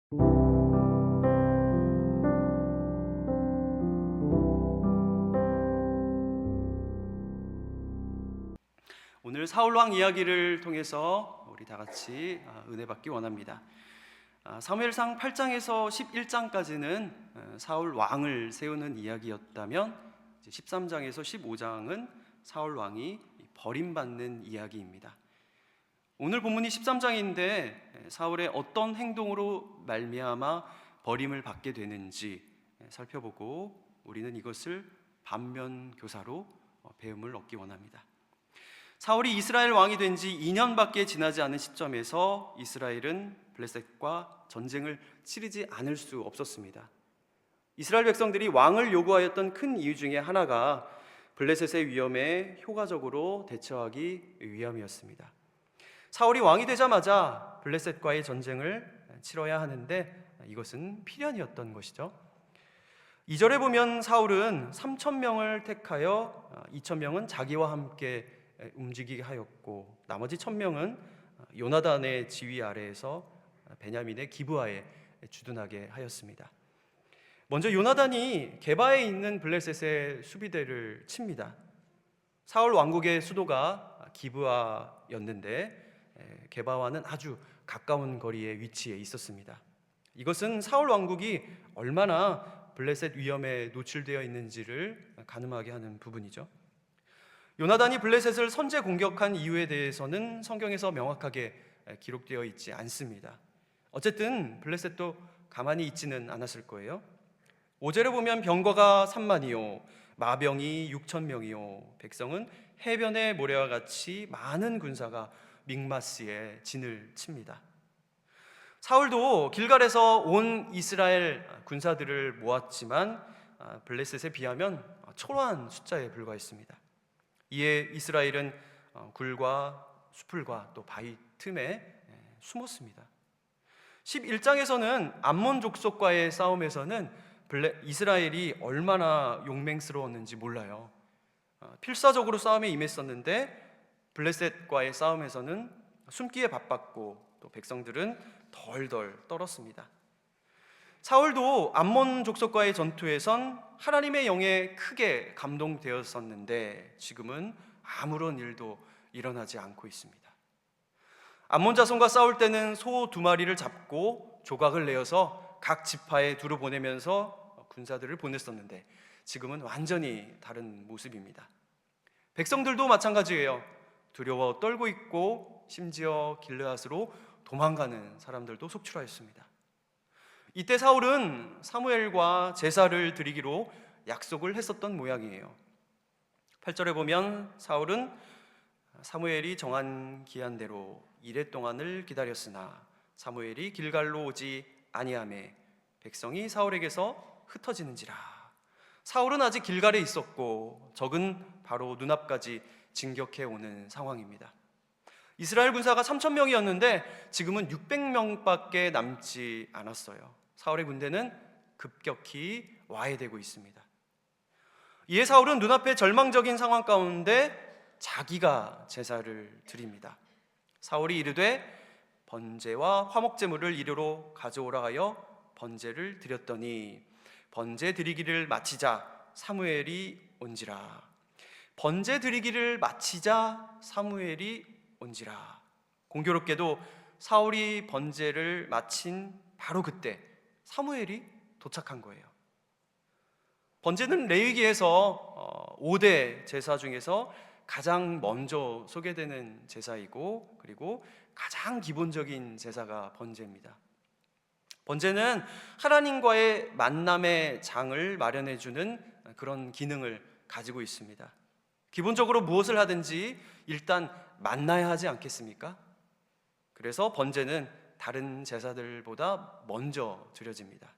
오늘 사울 왕 이야기를 통해서 우리 다 같이 은혜 받기 원합니다. 사무엘상 8장에서 11장까지는 사울 왕을 세우는 이야기였다면 13장에서 15장은 사울 왕이 버림받는 이야기입니다. 오늘 본문이 13장인데 사울의 어떤 행동으로 말미암아 버림을 받게 되는지 살펴보고 우리는 이것을 반면교사로 배움을 얻기 원합니다. 사울이 이스라엘 왕이 된 지 2년밖에 지나지 않은 시점에서 이스라엘은 블레셋과 전쟁을 치르지 않을 수 없었습니다. 이스라엘 백성들이 왕을 요구하였던 큰 이유 중에 하나가 블레셋의 위험에 효과적으로 대처하기 위함이었습니다. 사울이 왕이 되자마자 블레셋과의 전쟁을 치러야 하는데 이것은 필연이었던 것이죠. 2절에 보면 사울은 3,000명을 택하여 2,000명은 자기와 함께 움직이게 하였고 나머지 1,000명은 요나단의 지휘 아래에서 베냐민의 기브아에 주둔하게 하였습니다. 먼저 요나단이 게바에 있는 블레셋의 수비대를 칩니다. 사울 왕국의 수도가 기브아였는데 게바와는 아주 가까운 거리에 위치해 있었습니다. 이것은 사울 왕국이 얼마나 블레셋 위험에 노출되어 있는지를 가늠하게 하는 부분이죠. 요나단이 블레셋을 선제 공격한 이유에 대해서는 성경에서 명확하게 기록되어 있지 않습니다. 어쨌든 블레셋도 가만히 있지는 않았을 거예요. 5절에 보면 병거가 3만이요 마병이 6,000명이요 백성은 해변의 모래와 같이 많은 군사가 믹마스에 진을 칩니다. 사울도 길갈에서 온 이스라엘 군사들을 모았지만 블레셋에 비하면 초라한 숫자에 불과했습니다. 이에 이스라엘은 굴과 수풀과 또 바위 틈에 숨었습니다. 11장에서는 암몬 족속과의 싸움에서는 이스라엘이 얼마나 용맹스러웠는지 몰라요. 필사적으로 싸움에 임했었는데 블레셋과의 싸움에서는 숨기에 바빴고 또 백성들은 덜덜 떨었습니다. 사울도 암몬 족속과의 전투에선 하나님의 영에 크게 감동되었었는데 지금은 아무런 일도 일어나지 않고 있습니다. 암몬 자손과 싸울 때는 소 2마리를 잡고 조각을 내어서 각 지파에 두루 보내면서 군사들을 보냈었는데 지금은 완전히 다른 모습입니다. 백성들도 마찬가지예요. 두려워 떨고 있고 심지어 길르앗으로 도망가는 사람들도 속출하였습니다. 이때 사울은 사무엘과 제사를 드리기로 약속을 했었던 모양이에요. 8절에 보면 사울은 사무엘이 정한 기한대로 이레 동안을 기다렸으나 사무엘이 길갈로 오지 아니하매 백성이 사울에게서 흩어지는지라. 사울은 아직 길갈에 있었고 적은 바로 눈앞까지 진격해 오는 상황입니다. 이스라엘 군사가 3,000명이었는데 지금은 600명밖에 남지 않았어요. 사울의 군대는 급격히 와해되고 있습니다. 이에 사울은 눈앞에 절망적인 상황 가운데 자기가 제사를 드립니다. 사울이 이르되 번제와 화목제물을 이리로 가져오라 하여 번제를 드렸더니 번제 드리기를 마치자 사무엘이 온지라. 번제 드리기를 마치자 사무엘이 온지라. 공교롭게도 사울이 번제를 마친 바로 그때 사무엘이 도착한 거예요. 번제는 레위기에서 5대 제사 중에서 가장 먼저 소개되는 제사이고 그리고 가장 기본적인 제사가 번제입니다. 번제는 하나님과의 만남의 장을 마련해 주는 그런 기능을 가지고 있습니다. 기본적으로 무엇을 하든지 일단 만나야 하지 않겠습니까? 그래서 번제는 다른 제사들보다 먼저 드려집니다.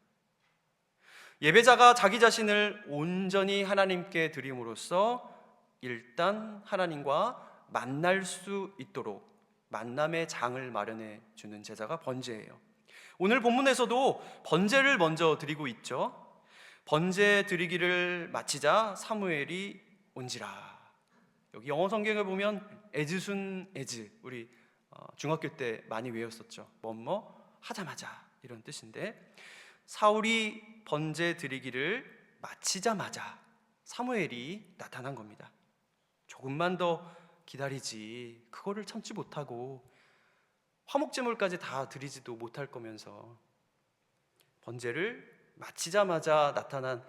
예배자가 자기 자신을 온전히 하나님께 드림으로써 일단 하나님과 만날 수 있도록 만남의 장을 마련해 주는 제사가 번제예요. 오늘 본문에서도 번제를 먼저 드리고 있죠. 번제 드리기를 마치자 사무엘이 온지라. 여기 영어 성경에 보면 as soon as 우리 중학교 때 많이 외웠었죠. 뭐뭐 하자마자 이런 뜻인데, 사울이 번제 드리기를 마치자마자 사무엘이 나타난 겁니다. 조금만 더 기다리지, 그거를 참지 못하고 화목제물까지 다 드리지도 못할 거면서. 번제를 마치자마자 나타난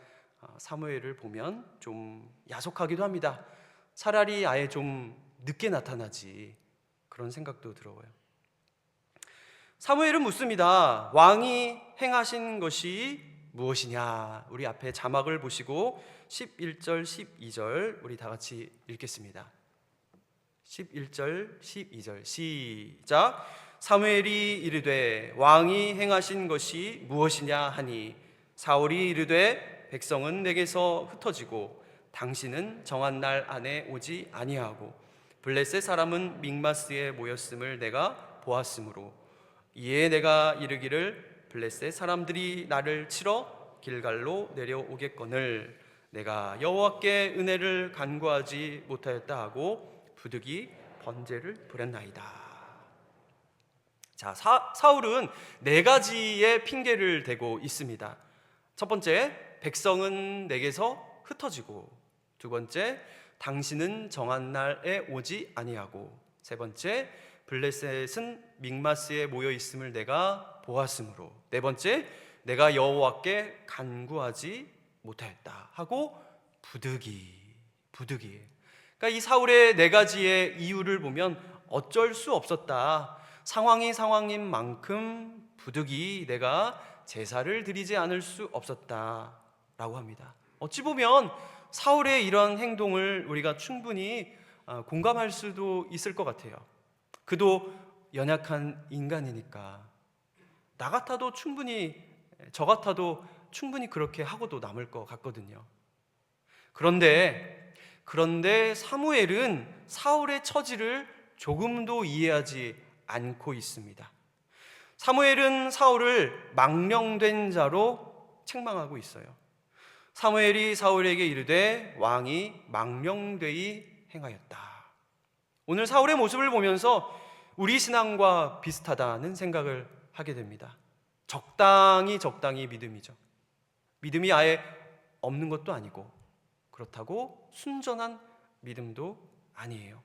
사무엘을 보면 좀 야속하기도 합니다. 차라리 아예 좀 늦게 나타나지, 그런 생각도 들어요. 사무엘은 묻습니다. 왕이 행하신 것이 무엇이냐? 우리 앞에 자막을 보시고 11절, 12절 우리 다 같이 읽겠습니다. 11절, 12절 시작. 사무엘이 이르되 왕이 행하신 것이 무엇이냐 하니 사울이 이르되 백성은 내게서 흩어지고 당신은 정한 날 안에 오지 아니하고 블레셋 사람은 믹마스에 모였음을 내가 보았으므로 이에 내가 이르기를 블레셋 사람들이 나를 치러 길갈로 내려오겠거늘 내가 여호와께 은혜를 간구하지 못하였다 하고 부득이 번제를 드렸나이다. 자, 사울은 네 가지의 핑계를 대고 있습니다. 첫 번째, 백성은 내게서 흩어지고, 두 번째, 당신은 정한 날에 오지 아니하고, 세 번째, 블레셋은 믹마스에 모여 있음을 내가 보았으므로, 네 번째, 내가 여호와께 간구하지 못하였다 하고 부득이. 그러니까 이 사울의 네 가지의 이유를 보면 어쩔 수 없었다. 상황이 상황인 만큼 부득이 내가 제사를 드리지 않을 수 없었다라고 합니다. 어찌 보면 사울의 이런 행동을 우리가 충분히 공감할 수도 있을 것 같아요. 그도 연약한 인간이니까 나 같아도 충분히, 저 같아도 충분히 그렇게 하고도 남을 것 같거든요. 그런데 사무엘은 사울의 처지를 조금도 이해하지 않고 있습니다. 사무엘은 사울을 망령된 자로 책망하고 있어요. 사무엘이 사울에게 이르되 왕이 망령되이 행하였다. 오늘 사울의 모습을 보면서 우리 신앙과 비슷하다는 생각을 하게 됩니다. 적당히 믿음이죠. 믿음이 아예 없는 것도 아니고, 그렇다고 순전한 믿음도 아니에요.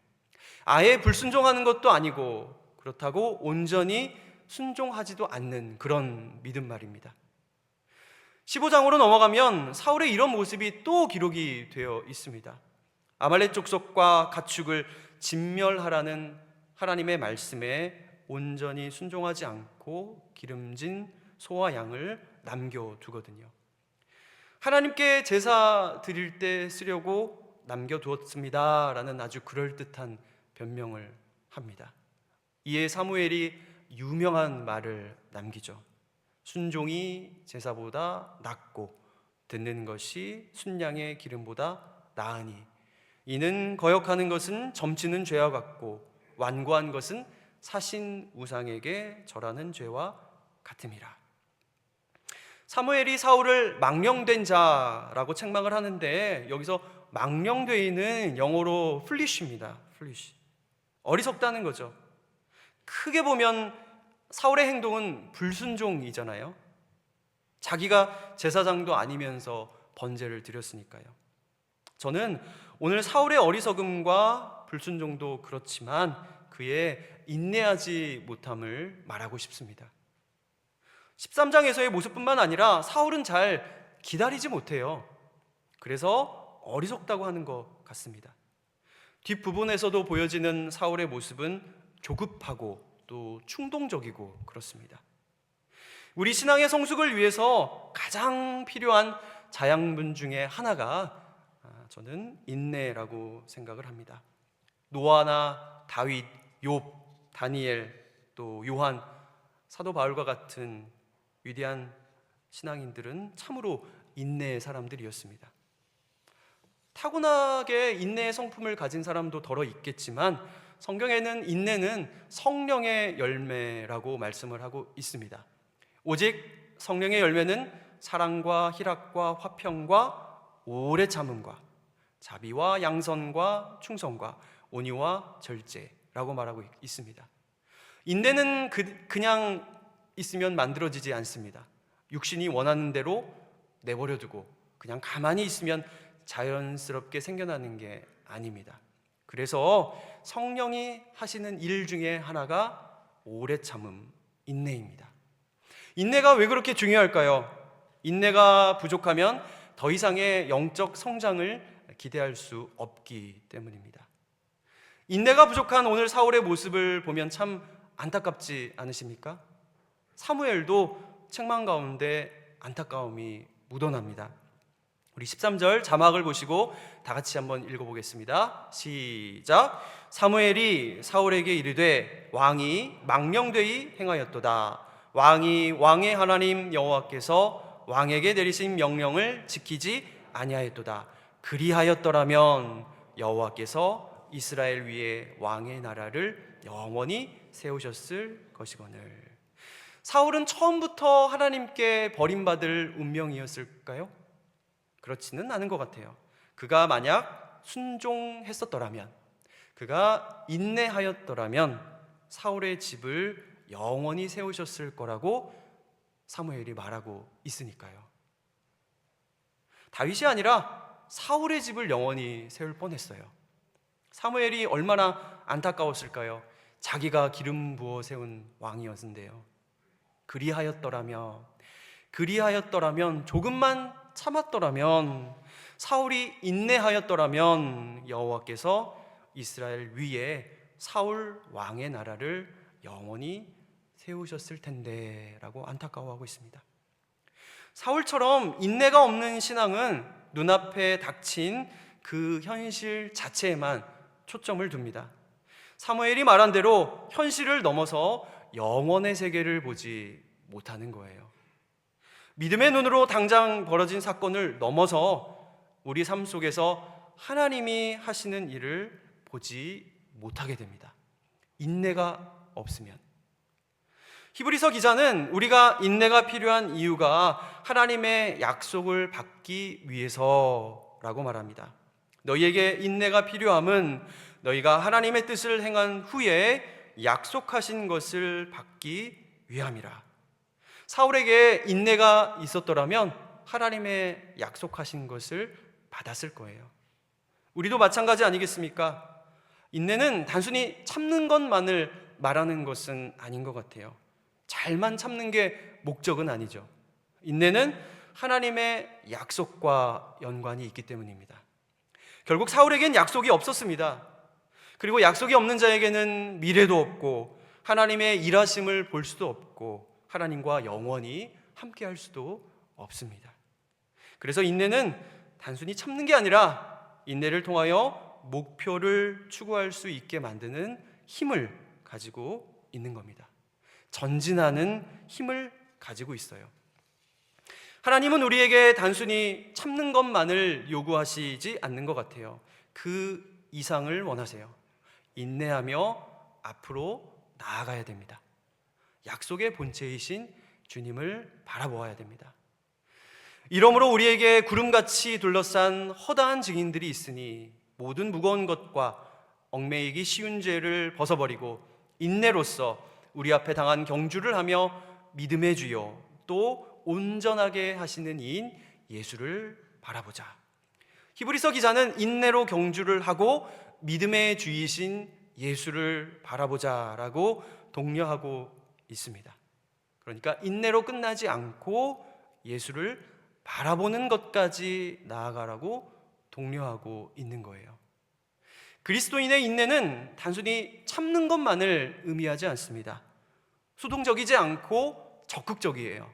아예 불순종하는 것도 아니고, 그렇다고 온전히 순종하지도 않는 그런 믿음 말입니다. 15장으로 넘어가면 사울의 이런 모습이 또 기록이 되어 있습니다. 아말렉 족속과 가축을 진멸하라는 하나님의 말씀에 온전히 순종하지 않고 기름진 소와 양을 남겨두거든요. 하나님께 제사 드릴 때 쓰려고 남겨두었습니다 라는 아주 그럴듯한 변명을 합니다. 이에 사무엘이 유명한 말을 남기죠. 순종이 제사보다 낫고 듣는 것이 순양의 기름보다 나으니 이는 거역하는 것은 점치는 죄와 같고 완고한 것은 사신 우상에게 절하는 죄와 같음이라. 사무엘이 사울을 망령된 자라고 책망을 하는데, 여기서 망령되이는 영어로 플리쉬입니다. 플리쉬. 어리석다는 거죠. 크게 보면 사울의 행동은 불순종이잖아요. 자기가 제사장도 아니면서 번제를 드렸으니까요. 저는 오늘 사울의 어리석음과 불순종도 그렇지만 그의 인내하지 못함을 말하고 싶습니다. 13장에서의 모습뿐만 아니라 사울은 잘 기다리지 못해요. 그래서 어리석다고 하는 것 같습니다. 뒷부분에서도 보여지는 사울의 모습은 조급하고 또 충동적이고 그렇습니다. 우리 신앙의 성숙을 위해서 가장 필요한 자양분 중에 하나가 저는 인내라고 생각을 합니다. 노아나 다윗, 욥, 다니엘, 또 요한, 사도 바울과 같은 위대한 신앙인들은 참으로 인내의 사람들이었습니다. 타고나게 인내의 성품을 가진 사람도 더러 있겠지만 성경에는 인내는 성령의 열매라고 말씀을 하고 있습니다. 오직 성령의 열매는 사랑과 희락과 화평과 오래 참음과 자비와 양선과 충성과 온유와 절제라고 말하고 있습니다. 인내는 그냥 있으면 만들어지지 않습니다. 육신이 원하는 대로 내버려두고 그냥 가만히 있으면 자연스럽게 생겨나는 게 아닙니다. 그래서 성령이 하시는 일 중에 하나가 오래 참음, 인내입니다. 인내가 왜 그렇게 중요할까요? 인내가 부족하면 더 이상의 영적 성장을 기대할 수 없기 때문입니다. 인내가 부족한 오늘 사울의 모습을 보면 참 안타깝지 않으십니까? 사무엘도 책망 가운데 안타까움이 묻어납니다. 우리 13절 자막을 보시고 다 같이 한번 읽어보겠습니다. 시작. 사무엘이 사울에게 이르되 왕이 망령되이 행하였도다. 왕이 왕의 하나님 여호와께서 왕에게 내리신 명령을 지키지 아니하였도다. 그리하였더라면 여호와께서 이스라엘 위에 왕의 나라를 영원히 세우셨을 것이거늘. 사울은 처음부터 하나님께 버림받을 운명이었을까요? 그렇지는 않은 것 같아요. 그가 만약 순종했었더라면, 그가 인내하였더라면 사울의 집을 영원히 세우셨을 거라고 사무엘이 말하고 있으니까요. 다윗이 아니라 사울의 집을 영원히 세울 뻔했어요. 사무엘이 얼마나 안타까웠을까요? 자기가 기름 부어 세운 왕이었는데요. 그리하였더라면, 조금만 참았더라면, 사울이 인내하였더라면 여호와께서 이스라엘 위에 사울 왕의 나라를 영원히 세우셨을 텐데 라고 안타까워하고 있습니다. 사울처럼 인내가 없는 신앙은 눈앞에 닥친 그 현실 자체에만 초점을 둡니다. 사무엘이 말한 대로 현실을 넘어서 영원의 세계를 보지 못하는 거예요. 믿음의 눈으로 당장 벌어진 사건을 넘어서 우리 삶 속에서 하나님이 하시는 일을 보지 못하게 됩니다. 인내가 없으면. 히브리서 기자는 우리가 인내가 필요한 이유가 하나님의 약속을 받기 위해서라고 말합니다. 너희에게 인내가 필요함은 너희가 하나님의 뜻을 행한 후에 약속하신 것을 받기 위함이라. 사울에게 인내가 있었더라면 하나님의 약속하신 것을 받았을 거예요. 우리도 마찬가지 아니겠습니까? 인내는 단순히 참는 것만을 말하는 것은 아닌 것 같아요. 잘만 참는 게 목적은 아니죠. 인내는 하나님의 약속과 연관이 있기 때문입니다. 결국 사울에겐 약속이 없었습니다. 그리고 약속이 없는 자에게는 미래도 없고 하나님의 일하심을 볼 수도 없고 하나님과 영원히 함께할 수도 없습니다. 그래서 인내는 단순히 참는 게 아니라 인내를 통하여 목표를 추구할 수 있게 만드는 힘을 가지고 있는 겁니다. 전진하는 힘을 가지고 있어요. 하나님은 우리에게 단순히 참는 것만을 요구하시지 않는 것 같아요. 그 이상을 원하세요. 인내하며 앞으로 나아가야 됩니다. 약속의 본체이신 주님을 바라보아야 됩니다. 이러므로 우리에게 구름같이 둘러싼 허다한 증인들이 있으니 모든 무거운 것과 얽매이기 쉬운 죄를 벗어버리고 인내로써 우리 앞에 당한 경주를 하며 믿음의 주요 또 온전하게 하시는 이인 예수를 바라보자. 히브리서 기자는 인내로 경주를 하고 믿음의 주이신 예수를 바라보자라고 독려하고 있습니다. 그러니까 인내로 끝나지 않고 예수를 바라보는 것까지 나아가라고 독려하고 있는 거예요. 그리스도인의 인내는 단순히 참는 것만을 의미하지 않습니다. 수동적이지 않고 적극적이에요.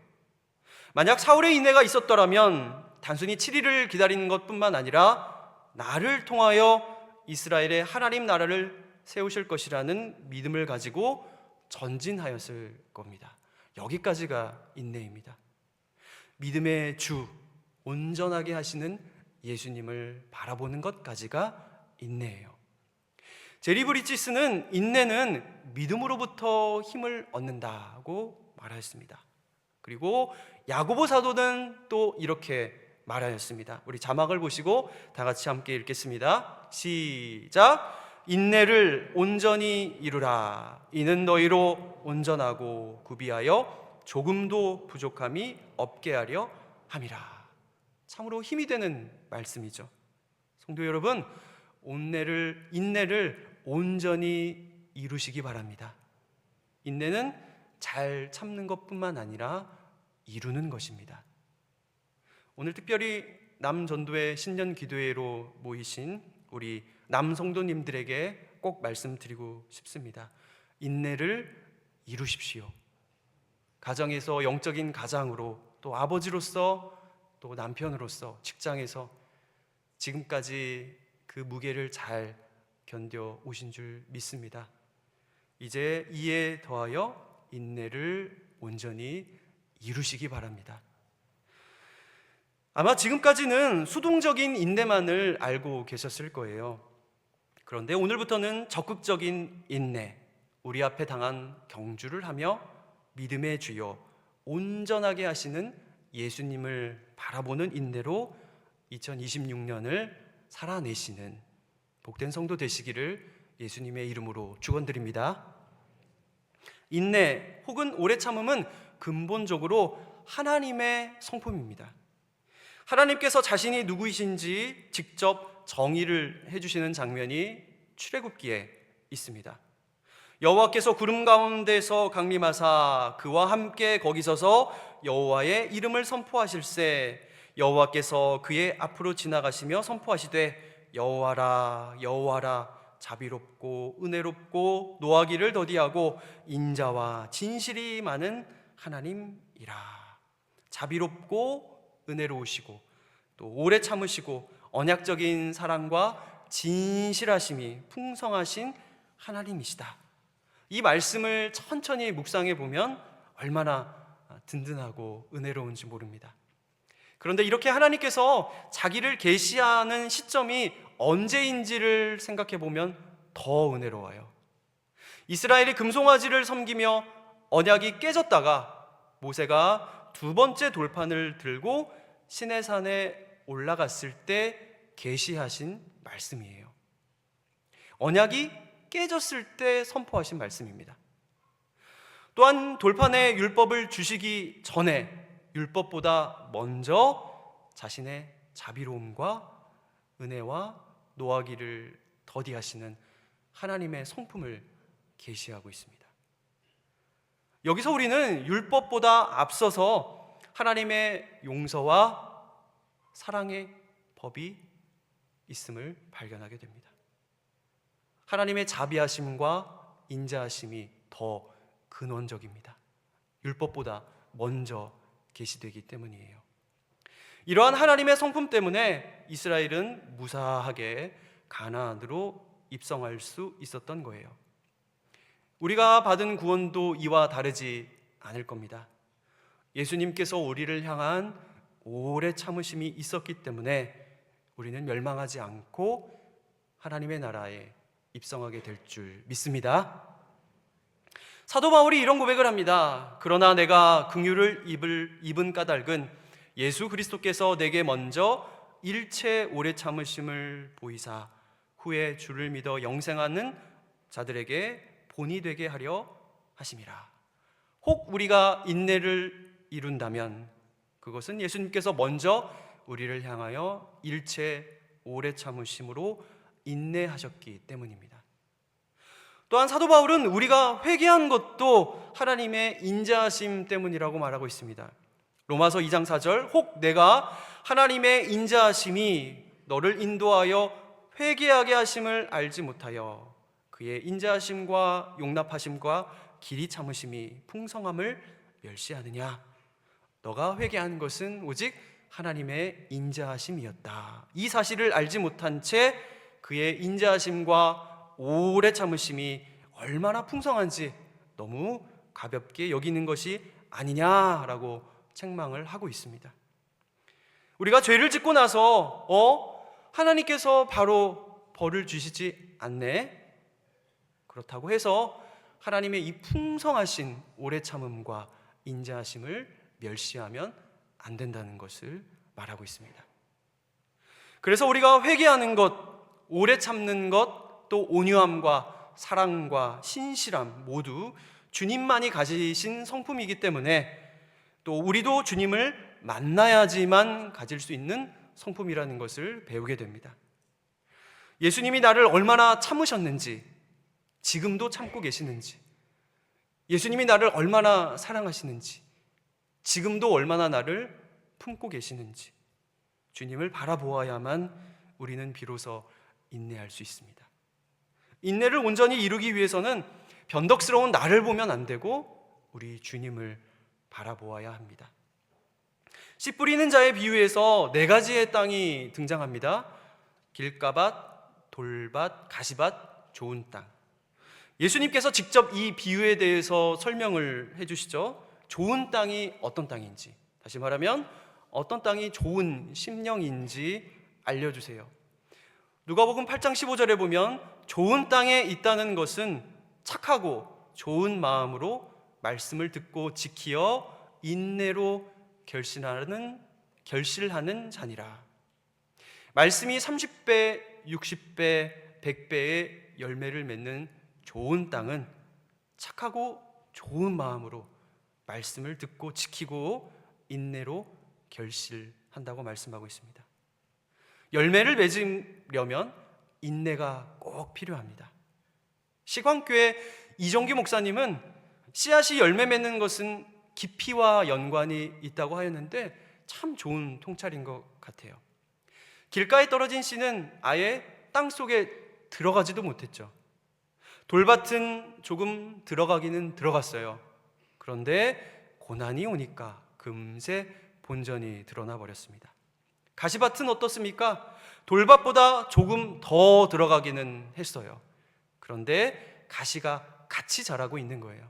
만약 사울의 인내가 있었더라면 단순히 7일을 기다리는 것뿐만 아니라 나를 통하여 이스라엘의 하나님 나라를 세우실 것이라는 믿음을 가지고 전진하였을 겁니다. 여기까지가 인내입니다. 믿음의 주, 온전하게 하시는 예수님을 바라보는 것까지가 인내예요. 제리 브리지스는 인내는 믿음으로부터 힘을 얻는다고 말하였습니다. 그리고 야고보 사도는 또 이렇게 말하였습니다. 우리 자막을 보시고 다 같이 함께 읽겠습니다. 시작. 인내를 온전히 이루라. 이는 너희로 온전하고 구비하여 조금도 부족함이 없게 하려 함이라. 참으로 힘이 되는 말씀이죠. 성도 여러분, 인내를 온전히 이루시기 바랍니다. 인내는 잘 참는 것뿐만 아니라 이루는 것입니다. 오늘 특별히 남전도회 신년 기도회로 모이신 우리 남성도님들에게 꼭 말씀드리고 싶습니다. 인내를 이루십시오. 가정에서 영적인 가장으로, 또 아버지로서, 또 남편으로서, 직장에서 지금까지 그 무게를 잘 견뎌 오신 줄 믿습니다. 이제 이에 더하여 인내를 온전히 이루시기 바랍니다. 아마 지금까지는 수동적인 인내만을 알고 계셨을 거예요. 그런데 오늘부터는 적극적인 인내, 우리 앞에 당한 경주를 하며 믿음의 주여, 온전하게 하시는 예수님을 바라보는 인내로 2026년을 살아내시는 복된 성도 되시기를 예수님의 이름으로 축원드립니다. 인내 혹은 오래 참음은 근본적으로 하나님의 성품입니다. 하나님께서 자신이 누구이신지 직접 정의를 해주시는 장면이 출애굽기에 있습니다. 여호와께서 구름 가운데서 강림하사 그와 함께 거기 서서 여호와의 이름을 선포하실세, 여호와께서 그의 앞으로 지나가시며 선포하시되 여호와라 여호와라, 자비롭고 은혜롭고 노하기를 더디하고 인자와 진실이 많은 하나님이라. 자비롭고 은혜로우시고 또 오래 참으시고 언약적인 사랑과 진실하심이 풍성하신 하나님이시다. 이 말씀을 천천히 묵상해 보면 얼마나 든든하고 은혜로운지 모릅니다. 그런데 이렇게 하나님께서 자기를 계시하는 시점이 언제인지를 생각해 보면 더 은혜로워요. 이스라엘이 금송아지를 섬기며 언약이 깨졌다가 모세가 두 번째 돌판을 들고 시내산에 올라갔을 때 계시하신 말씀이에요. 언약이 깨졌을 때 선포하신 말씀입니다. 또한 돌판에 율법을 주시기 전에 율법보다 먼저 자신의 자비로움과 은혜와 노하기를 더디하시는 하나님의 성품을 계시하고 있습니다. 여기서 우리는 율법보다 앞서서 하나님의 용서와 사랑의 법이 있음을 발견하게 됩니다. 하나님의 자비하심과 인자하심이 더 근원적입니다. 율법보다 먼저 계시되기 때문이에요. 이러한 하나님의 성품 때문에 이스라엘은 무사하게 가나안으로 입성할 수 있었던 거예요. 우리가 받은 구원도 이와 다르지 않을 겁니다. 예수님께서 우리를 향한 오래 참으심이 있었기 때문에 우리는 멸망하지 않고 하나님의 나라에 입성하게 될 줄 믿습니다. 사도 바울이 이런 고백을 합니다. 그러나 내가 긍휼을 입은 까닭은 예수 그리스도께서 내게 먼저 일체 오래 참으심을 보이사 후에 주를 믿어 영생하는 자들에게 본이 되게 하려 하심이라. 혹 우리가 인내를 이룬다면 그것은 예수님께서 먼저 우리를 향하여 일체 오래 참으심으로 인내하셨기 때문입니다. 또한 사도 바울은 우리가 회개한 것도 하나님의 인자하심 때문이라고 말하고 있습니다. 로마서 2장 4절, 혹 내가 하나님의 인자하심이 너를 인도하여 회개하게 하심을 알지 못하여 그의 인자하심과 용납하심과 길이 참으심이 풍성함을 멸시하느냐. 너가 회개한 것은 오직 하나님의 인자하심이었다. 이 사실을 알지 못한 채 그의 인자하심과 오래 참으심이 얼마나 풍성한지 너무 가볍게 여기는 것이 아니냐라고 책망을 하고 있습니다. 우리가 죄를 짓고 나서 하나님께서 바로 벌을 주시지 않네? 그렇다고 해서 하나님의 이 풍성하신 오래 참음과 인자하심을 멸시하면 안 된다는 것을 말하고 있습니다. 그래서 우리가 회개하는 것, 오래 참는 것, 또 온유함과 사랑과 신실함 모두 주님만이 가지신 성품이기 때문에 또 우리도 주님을 만나야지만 가질 수 있는 성품이라는 것을 배우게 됩니다. 예수님이 나를 얼마나 참으셨는지, 지금도 참고 계시는지, 예수님이 나를 얼마나 사랑하시는지, 지금도 얼마나 나를 품고 계시는지 주님을 바라보아야만 우리는 비로소 인내할 수 있습니다. 인내를 온전히 이루기 위해서는 변덕스러운 나를 보면 안 되고 우리 주님을 바라보아야 합니다. 씨 뿌리는 자의 비유에서 4가지의 땅이 등장합니다. 길가밭, 돌밭, 가시밭, 좋은 땅. 예수님께서 직접 이 비유에 대해서 설명을 해주시죠. 좋은 땅이 어떤 땅인지, 다시 말하면 어떤 땅이 좋은 심령인지 알려주세요. 누가복음 8장 15절에 보면 좋은 땅에 있다는 것은 착하고 좋은 마음으로 말씀을 듣고 지키어 인내로 결실하는 자니라. 말씀이 30배, 60배, 100배의 열매를 맺는 좋은 땅은 착하고 좋은 마음으로 말씀을 듣고 지키고 인내로 결실한다고 말씀하고 있습니다. 열매를 맺으려면 인내가 꼭 필요합니다. 시광교회 이정규 목사님은 씨앗이 열매 맺는 것은 깊이와 연관이 있다고 하였는데 참 좋은 통찰인 것 같아요. 길가에 떨어진 씨는 아예 땅 속에 들어가지도 못했죠. 돌밭은 조금 들어가기는 들어갔어요. 그런데 고난이 오니까 금세 본전이 드러나 버렸습니다. 가시밭은 어떻습니까? 돌밭보다 조금 더 들어가기는 했어요. 그런데 가시가 같이 자라고 있는 거예요.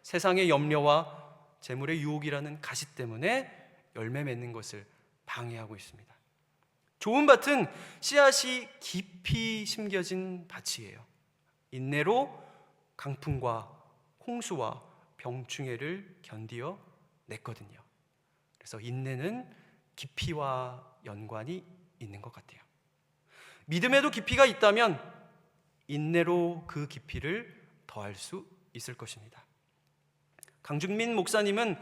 세상의 염려와 재물의 유혹이라는 가시 때문에 열매 맺는 것을 방해하고 있습니다. 좋은 밭은 씨앗이 깊이 심겨진 밭이에요. 인내로 강풍과 홍수와 병충해를 견디어 냈거든요. 그래서 인내는 깊이와 연관이 있는 것 같아요. 믿음에도 깊이가 있다면 인내로 그 깊이를 더할 수 있을 것입니다. 강준민 목사님은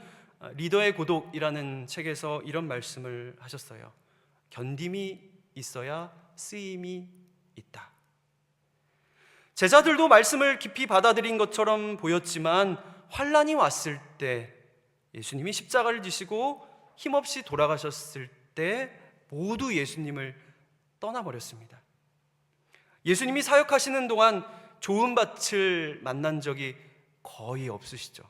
리더의 고독이라는 책에서 이런 말씀을 하셨어요. 견딤이 있어야 쓰임이 있다. 제자들도 말씀을 깊이 받아들인 것처럼 보였지만 환난이 왔을 때, 예수님이 십자가를 지시고 힘없이 돌아가셨을 때 모두 예수님을 떠나버렸습니다. 예수님이 사역하시는 동안 좋은 밭을 만난 적이 거의 없으시죠.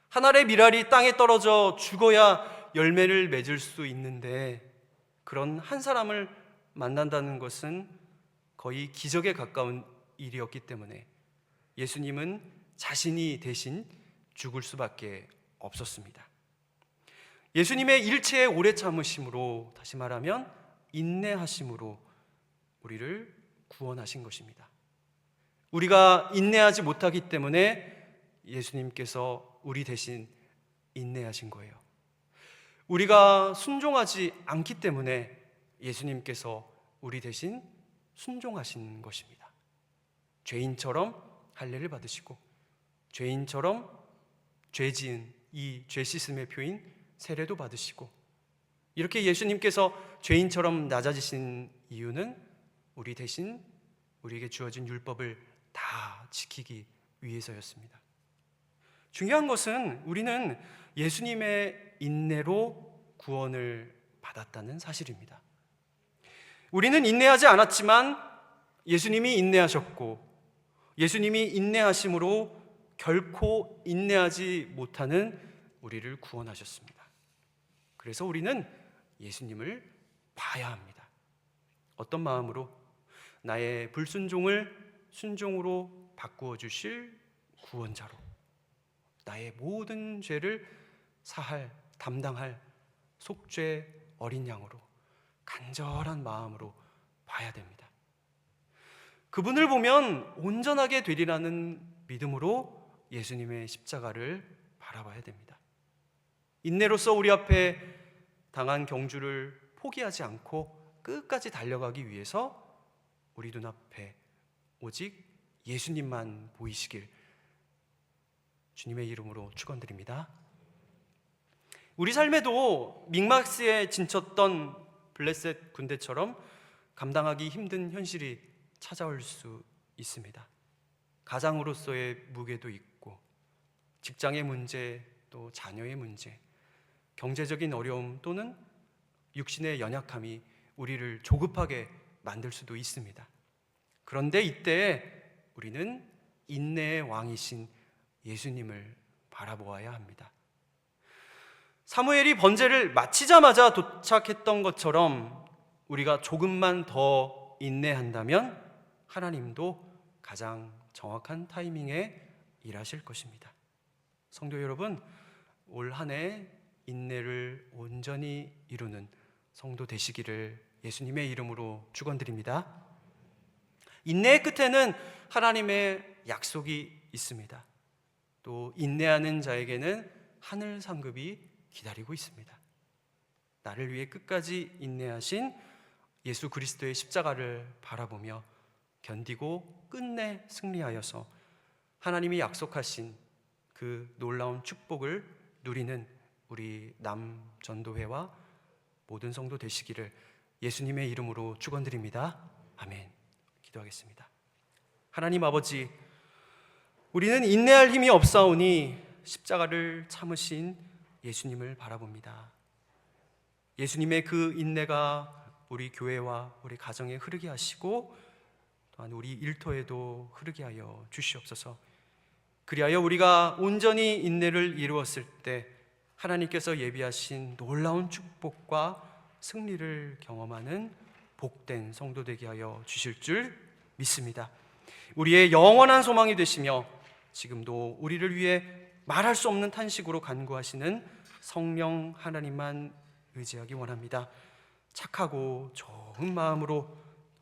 한 알의 밀알이 땅에 떨어져 죽어야 열매를 맺을 수 있는데 그런 한 사람을 만난다는 것은 거의 기적에 가까운 일이었기 때문에 예수님은 자신이 대신 죽을 수밖에 없었습니다. 예수님의 일체의 오래 참으심으로, 다시 말하면 인내하심으로 우리를 구원하신 것입니다. 우리가 인내하지 못하기 때문에 예수님께서 우리 대신 인내하신 거예요. 우리가 순종하지 않기 때문에 예수님께서 우리 대신 순종하신 것입니다. 죄인처럼 할례를 받으시고 죄인처럼 죄 지은 이 죄 씻음의 표인 세례도 받으시고, 이렇게 예수님께서 죄인처럼 낮아지신 이유는 우리 대신 우리에게 주어진 율법을 다 지키기 위해서였습니다. 중요한 것은 우리는 예수님의 인내로 구원을 받았다는 사실입니다. 우리는 인내하지 않았지만 예수님이 인내하셨고, 예수님이 인내하심으로 결코 인내하지 못하는 우리를 구원하셨습니다. 그래서 우리는 예수님을 봐야 합니다. 어떤 마음으로? 나의 불순종을 순종으로 바꾸어 주실 구원자로, 나의 모든 죄를 담당할 속죄 어린 양으로 간절한 마음으로 봐야 됩니다. 그분을 보면 온전하게 되리라는 믿음으로 예수님의 십자가를 바라봐야 됩니다. 인내로서 우리 앞에 당한 경주를 포기하지 않고 끝까지 달려가기 위해서 우리 눈앞에 오직 예수님만 보이시길 주님의 이름으로 축원드립니다. 우리 삶에도 믹마스에 진쳤던 블레셋 군대처럼 감당하기 힘든 현실이 찾아올 수 있습니다. 가장으로서의 무게도 있고, 직장의 문제, 또 자녀의 문제, 경제적인 어려움 또는 육신의 연약함이 우리를 조급하게 만들 수도 있습니다. 그런데 이때 우리는 인내의 왕이신 예수님을 바라보아야 합니다. 사무엘이 번제를 마치자마자 도착했던 것처럼 우리가 조금만 더 인내한다면 하나님도 가장 정확한 타이밍에 일하실 것입니다. 성도 여러분, 올 한 해 인내를 온전히 이루는 성도 되시기를 예수님의 이름으로 축원드립니다. 인내의 끝에는 하나님의 약속이 있습니다. 또 인내하는 자에게는 하늘 상급이 기다리고 있습니다. 나를 위해 끝까지 인내하신 예수 그리스도의 십자가를 바라보며 견디고 끝내 승리하여서 하나님이 약속하신 그 놀라운 축복을 누리는 우리 남전도회와 모든 성도 되시기를 예수님의 이름으로 축원드립니다. 아멘. 기도하겠습니다. 하나님 아버지, 우리는 인내할 힘이 없사오니 십자가를 참으신 예수님을 바라봅니다. 예수님의 그 인내가 우리 교회와 우리 가정에 흐르게 하시고 또한 우리 일터에도 흐르게 하여 주시옵소서. 그리하여 우리가 온전히 인내를 이루었을 때 하나님께서 예비하신 놀라운 축복과 승리를 경험하는 복된 성도 되게 하여 주실 줄 믿습니다. 우리의 영원한 소망이 되시며 지금도 우리를 위해 말할 수 없는 탄식으로 간구하시는 성령 하나님만 의지하기 원합니다. 착하고 좋은 마음으로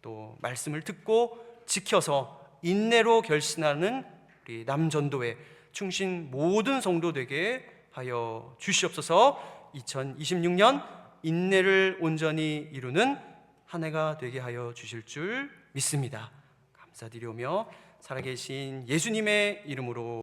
또 말씀을 듣고 지켜서 인내로 결신하는 우리 남전도회 충신 모든 성도 되게 하여 주시옵소서. 2026년 인내를 온전히 이루는 한 해가 되게 하여 주실 줄 믿습니다. 감사드리오며 살아계신 예수님의 이름으로